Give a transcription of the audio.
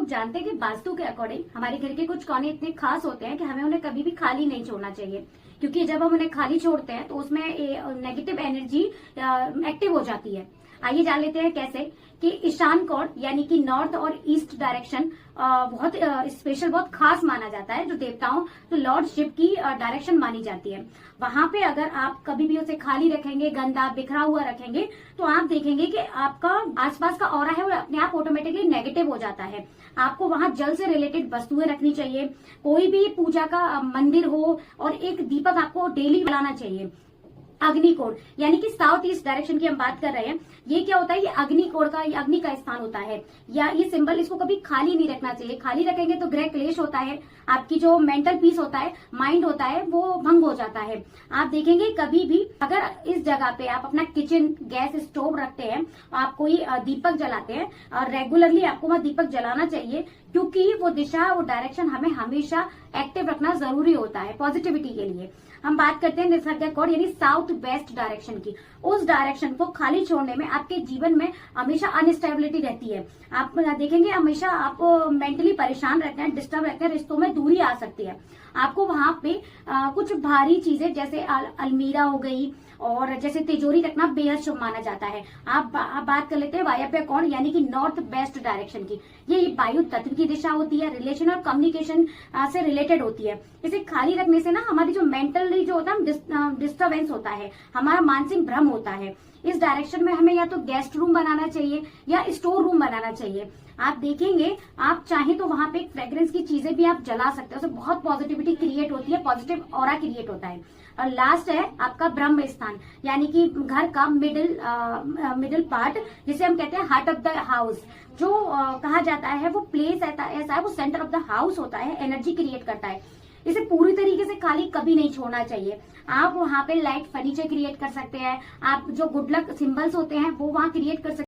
जानते हैं कि वास्तु के अकॉर्डिंग हमारे घर के कुछ कोने इतने खास होते हैं कि हमें उन्हें कभी भी खाली नहीं छोड़ना चाहिए, क्योंकि जब हम उन्हें खाली छोड़ते हैं तो उसमें नेगेटिव एनर्जी एक्टिव हो जाती है। आइए जान लेते हैं कैसे कि ईशान कोण यानी कि नॉर्थ और ईस्ट डायरेक्शन बहुत स्पेशल, बहुत खास माना जाता है, जो देवताओं तो लॉर्ड शिव की डायरेक्शन मानी जाती है। वहां पे अगर आप कभी भी उसे खाली रखेंगे, गंदा बिखरा हुआ रखेंगे, तो आप देखेंगे कि आपका आसपास का ऑरा है वो अपने आप ऑटोमेटिकली नेगेटिव हो जाता है। आपको वहां जल से रिलेटेड वस्तुएं रखनी चाहिए, कोई भी पूजा का मंदिर हो, और एक दीपक आपको डेली जलाना चाहिए। अग्निकोण यानी कि साउथ ईस्ट डायरेक्शन की हम बात कर रहे हैं, ये क्या होता है, ये अग्निकोण का, ये अग्नि का स्थान होता है, या ये सिंबल, इसको कभी खाली नहीं रखना चाहिए। खाली रखेंगे तो ग्रह क्लेश होता है, आपकी जो मेंटल पीस होता है, माइंड होता है, वो भंग हो जाता है। आप देखेंगे कभी भी अगर इस जगह पे आप अपना किचन गैस स्टोव रखते हैं, आप कोई दीपक जलाते हैं, और रेगुलरली आपको वहां दीपक जलाना चाहिए, क्योंकि वो दिशा, वो डायरेक्शन हमें हमेशा एक्टिव रखना जरूरी होता है पॉजिटिविटी के लिए। हम बात करते हैं निसर्ग कोण यानी साउथ वेस्ट डायरेक्शन की। उस डायरेक्शन को खाली छोड़ने में आपके जीवन में हमेशा अनस्टेबिलिटी रहती है। आप देखेंगे हमेशा आपको मेंटली परेशान रहते हैं, डिस्टर्ब रहते हैं, रिश्तों में दूरी आ सकती है। आपको वहां पे कुछ भारी चीजें जैसे अलमीरा हो गई और जैसे तिजोरी रखना बेहद शुभ माना जाता है। आप बात कर लेते हैं वायव्य कोण यानी कि नॉर्थ वेस्ट डायरेक्शन की। ये वायु तत्व की दिशा होती है, रिलेशन और कम्युनिकेशन से रिलेटेड होती है। इसे खाली रखने से ना हमारी जो मेंटली जो होता है डिस्टर्बेंस होता है, हमारा मानसिक भ्रम होता है। इस डायरेक्शन में हमें या तो गेस्ट रूम बनाना चाहिए या स्टोर रूम बनाना चाहिए। आप देखेंगे, आप चाहें तो वहां पे एक फ्रेग्रेंस की चीजें भी आप जला सकते हो, उससे बहुत पॉजिटिविटी क्रिएट होती है, पॉजिटिव ऑरा क्रिएट होता है। और लास्ट है आपका ब्रह्म स्थान यानी कि घर का मिडिल पार्ट, जिसे हम कहते हैं हार्ट ऑफ द हाउस, जो कहा जाता है वो प्लेस ऐसा है, वो सेंटर ऑफ द हाउस होता है, एनर्जी क्रिएट करता है। इसे पूरी तरीके से खाली कभी नहीं छोड़ना चाहिए। आप वहां पे लाइट फर्नीचर क्रिएट कर सकते हैं, आप जो गुड लक सिंबल्स होते हैं वो वहां क्रिएट कर सकते हैं।